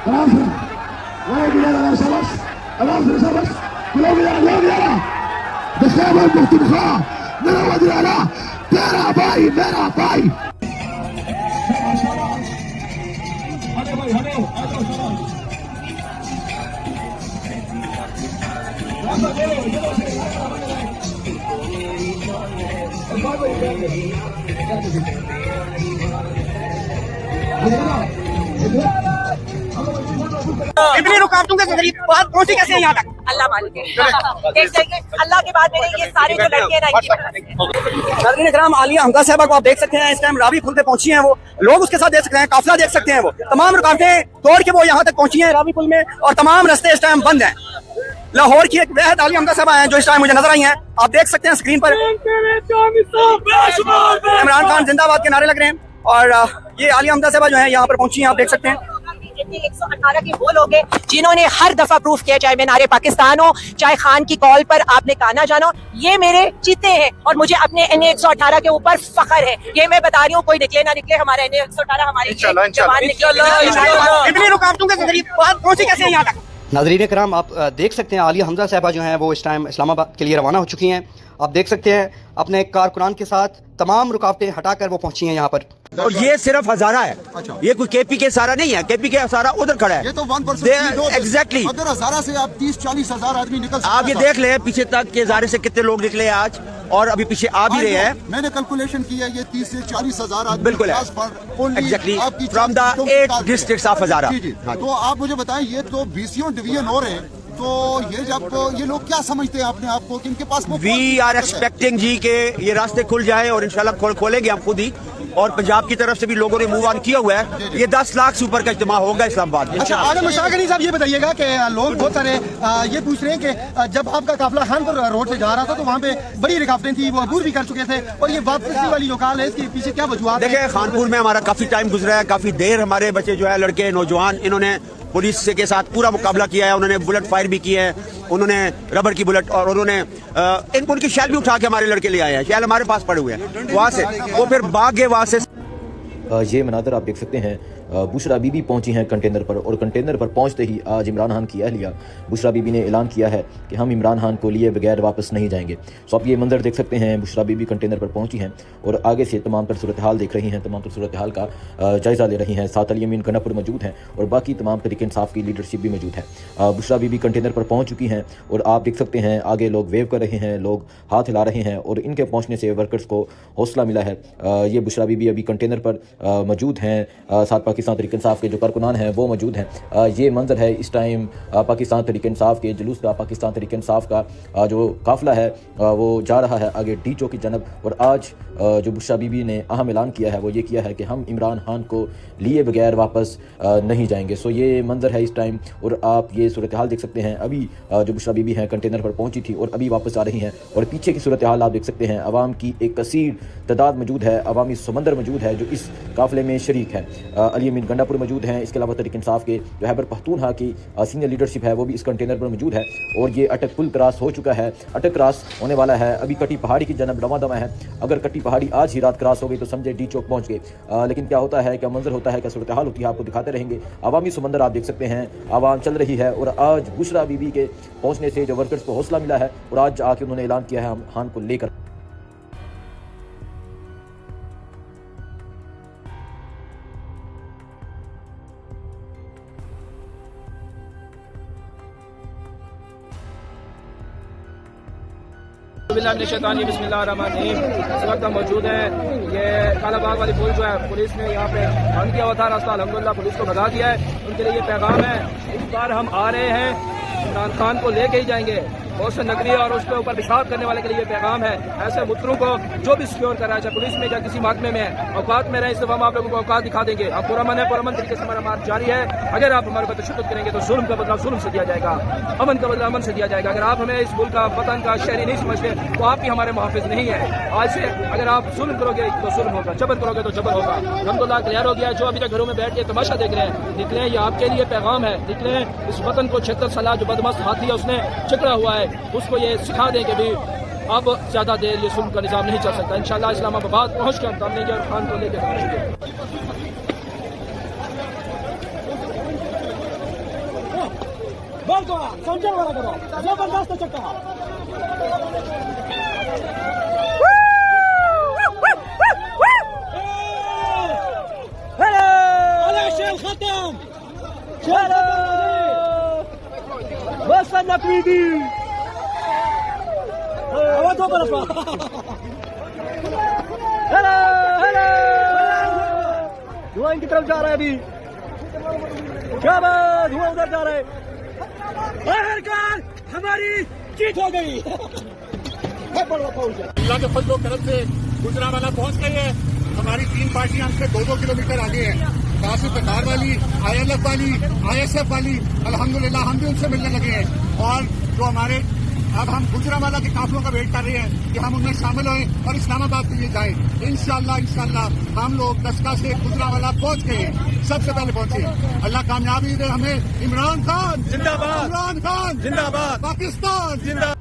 मेरा भाई मेरा भाई इतनी रुकावटों के जरिए बात पहुंची कैसे यहाँ तक? अल्लाह मालिक है। देख जाइए अल्लाह के बाद मेरे ये सारे जो लड़के ना नाज़रीन इकराम, आलिया हमजा साहबा को आप देख सकते हैं इस टाइम रावी पुल पे पहुंची हैं। वो लोग उसके साथ देख सकते हैं, काफिला देख सकते हैं। वो तमाम रुकावटें तोड़ के वो यहाँ तक पहुंची हैं रावी पुल में, और तमाम रास्ते इस टाइम बंद हैं। लाहौर की एक बेहद आलिया हमजा साहबा हैं जो इस टाइम मुझे नजर आई हैं। आप देख सकते हैं स्क्रीन पर इमरान खान जिंदाबाद के नारे लग रहे हैं, और ये आलिया हमजा साहबा जो है यहाँ पर पहुंची हैं। आप देख सकते हैं 118 के वो लोग हैं जिन्होंने हर दफा प्रूफ किया, चाहे मैं नारे पाकिस्तान हो, चाहे खान की कॉल पर आपने गाना जानो, ये मेरे चीते हैं और मुझे अपने NA 118 के ऊपर फख्र है। ये मैं बता रही हूँ, कोई निकले ना निकले, हमारे NA 118 हमारे इतनी रुकावटों के जरिए बात पहुंची कैसे यहाँ तक? नाज़रीन कराम, आप देख सकते हैं आलिया हमजा साहबा जो हैं वो इस टाइम इस्लामाबाद के लिए रवाना हो चुकी हैं। आप देख सकते हैं अपने कारकुनान के साथ तमाम रुकावटें हटाकर वो पहुंची हैं यहाँ पर। और ये सिर्फ हजारा है। अच्छा। ये कोई KP के सारा नहीं है। KP के सारा उधर खड़ा है। ये तो 1% एग्जैक्टली। अगर हजारा से आप 30-40 हजार आदमी निकल सकते हैं। आप ये देख ले पीछे तक के हजारे से कितने लोग निकले आज, और अभी पीछे आ भी रहे हैं। मैंने कैलकुलेशन किया, ये 30 से 40 हजार आदमी बिल्कुल है exactly from the 8 districts of Hazara. तो आप मुझे बताएं, ये तो BCO डिवीजन हो रहे हैं, तो ये जब ये लोग क्या समझते हैं अपने आप को कि इनके पास वी आर एक्सपेक्टिंग जी के ये रास्ते खुल जाए, और इंशाल्लाह खोलेंगे हम खुद ही। और पंजाब की तरफ से भी लोगों ने मूव ऑन किया हुआ है। ये 10 लाख से ऊपर का इज्तिमा होगा इस्लामाबाद में। अच्छा, आगे मुश्ताक अली साहब ये बताइएगा कि लोग बहुत सारे ये पूछ रहे हैं कि जब आपका काफिला खानपुर रोड से जा रहा था तो वहाँ पे बड़ी रुकावटें थी, वो अबूर भी कर चुके थे, और ये वापसी वाली जो कॉल है इसके पीछे क्या वजूहत? देखिए, खानपुर में हमारा काफी टाइम गुजरा है, काफी देर हमारे बच्चे जो है लड़के नौजवान, इन्होंने पुलिस के साथ पूरा मुकाबला किया है। उन्होंने बुलेट फायर भी किए हैं, उन्होंने रबर की बुलेट, और उन्होंने उनकी शैल भी उठा के हमारे लड़के ले आए हैं। शैल हमारे पास पड़े हुए हैं, वहाँ से वो फिर भाग गए वहाँ से। ये मनाज़र आप देख सकते हैं, बुशरा बीबी पहुंची हैं कंटेनर पर, और कंटेनर पर पहुंचते ही आज इमरान खान की अहलिया बुशरा बीबी ने ऐलान किया है कि हम इमरान खान को लिए बगैर वापस नहीं जाएंगे। सो आप ये मंजर देख सकते हैं, बुशरा बीबी कंटेनर पर पहुंची हैं और आगे से तमाम तर सूरत हाल देख रही हैं, तमाम तर सूरत हाल का जायज़ा ले रही हैं। साथ अली अमीन गंडापुर मौजूद हैं और बाकी तमाम तरीके इंसाफ की लीडरशिप भी मौजूद है। बुशरा बीबी कंटेनर पर पहुँच चुकी हैं और आप देख सकते हैं आगे लोग वेव कर रहे हैं, लोग हाथ हिला रहे हैं, और इनके पहुँचने से वर्कर्स को हौसला मिला है। ये बुशरा बीबी अभी कंटेनर पर मौजूद हैं, साथ पाकिस्तान तहरीक इंसाफ के जो कारकुनान हैं वो मौजूद हैं। ये मंजर है इस टाइम पाकिस्तान तहरीक इंसाफ के जुलूस का, पाकिस्तान तहरीक इंसाफ का जो काफिला है वो जा रहा है आगे डी चौक की जनब। और आज जो बुशरा बीबी ने अहम ऐलान किया है वो ये किया है कि हम इमरान खान को लिए बगैर वापस नहीं जाएंगे। सो ये मंजर है इस टाइम, और आप ये सूरत हाल देख सकते हैं। अभी जो बुशरा बीबी हैं कंटेनर पर पहुंची थी और अभी वापस आ रही हैं, और पीछे की सूरत हाल आप देख सकते हैं। अवाम की एक कसीर तादाद मौजूद है, अवामी समंदर मौजूद है जो इस काफिले में शरीक है। अली अमीन गंडापुर मौजूद हैं, इसके अलावा तहरीक इंसाफ के जो हैबर पख्तूनख्वा की सीनियर लीडरशिप है वो भी इस कंटेनर पर मौजूद है। और ये अटक पुल क्रॉस हो चुका है, अटक क्रॉस होने वाला है, अभी कटी पहाड़ी की जनब रवा दवा है। अगर कटी पहाड़ी आज ही रात क्रॉस हो गई तो समझे डी चौक पहुंच गए। लेकिन क्या होता है, क्या मंजर होता है, क्या सूरत हाल होती है, आपको दिखाते रहेंगे। अवामी समंदर आप देख सकते हैं, आवाम चल रही है, और आज बुशरा बीबी के पहुंचने से जो वर्कर्स को हौसला मिला है, और आज आके उन्होंने ऐलान किया है हम खान को लेकर। बिस्मिल्लाहिर्रहमानिर्रहीम। इस वक्त हम मौजूद हैं, ये कालाबाग वाली पुल जो है पुलिस ने यहाँ पे बंद किया हुआ था रास्ता, अल्हम्दुलिल्लाह पुलिस को भगा दिया है। उनके लिए ये पैगाम है, इस बार हम आ रहे हैं, इमरान खान को लेके ही जाएंगे। मोहसिन नकवी और उसके ऊपर पेशाब करने वाले के लिए पैगाम है, ऐसे मुतरों को जो भी सिक्योर कर रहा है, चाहे पुलिस में या किसी महकमे में है, औकात में रहे, इस दफा हम आप लोगों को औकात दिखा देंगे। अब पुरअमन है, पुरअमन तरीके से हमारा मार्च जारी है। अगर आप हमारे पर तशद्दुद करेंगे तो जुल्म का बदला जुल्म से दिया जाएगा, अमन का बदला अमन से दिया जाएगा। अगर आप हमें इस मुल्क का वतन का शहरी नहीं समझते तो आप भी हमारे मुहाफिज नहीं है। आज से अगर आप जुल्म करोगे तो जुल्म होगा, जबर करोगे तो जबर होगा। अल्हम्दुलिल्लाह क्लियर हो गया। जो अभी तक घरों में बैठ के तमाशा देख रहे हैं, निकले, ये आपके लिए पैगाम है, निकले। इस वतन को 76 साल जो बदमस्त हाथी है उसने चकरा हुआ है, उसको ये सिखा दें कि भी अब ज्यादा देर ये जुल्म का निजाम नहीं चल सकता। इंशाल्लाह इस्लामाबाद पहुंच के हम दम लेंगे और खान को लेकर पहुंचेंगे। समझण वाला करो जबरदस्त चक्का शेर खत्म बस नकवीदी दो बरस धुआं इनकी तरफ जा रहा है अभी क्या बात धुआं उधर जा रहा है आखिरकार हमारी जीत हो गई अल्लाह के फजल करम से गुजरांवाला पहुंच गई है। हमारी 3 पार्टियां हमसे 2-2 किलोमीटर आगे हैं। कासिफ सरकार वाली, ILF वाली, ISF वाली, अल्हम्दुलिल्लाह हम भी उनसे मिलने लगे हैं। और जो हमारे अब हम गुजरांवाला के काफिलों का वेट कर रहे हैं कि हम उनमें शामिल हों और इस्लामाबाद के लिए जाएं। इंशाअल्लाह हम लोग दस्का से गुजरांवाला पहुंच गए हैं, सबसे पहले पहुंचे। अल्लाह कामयाबी दे हमें। इमरान खान जिंदाबाद, इमरान खान जिंदाबाद, पाकिस्तान जिंदाबाद।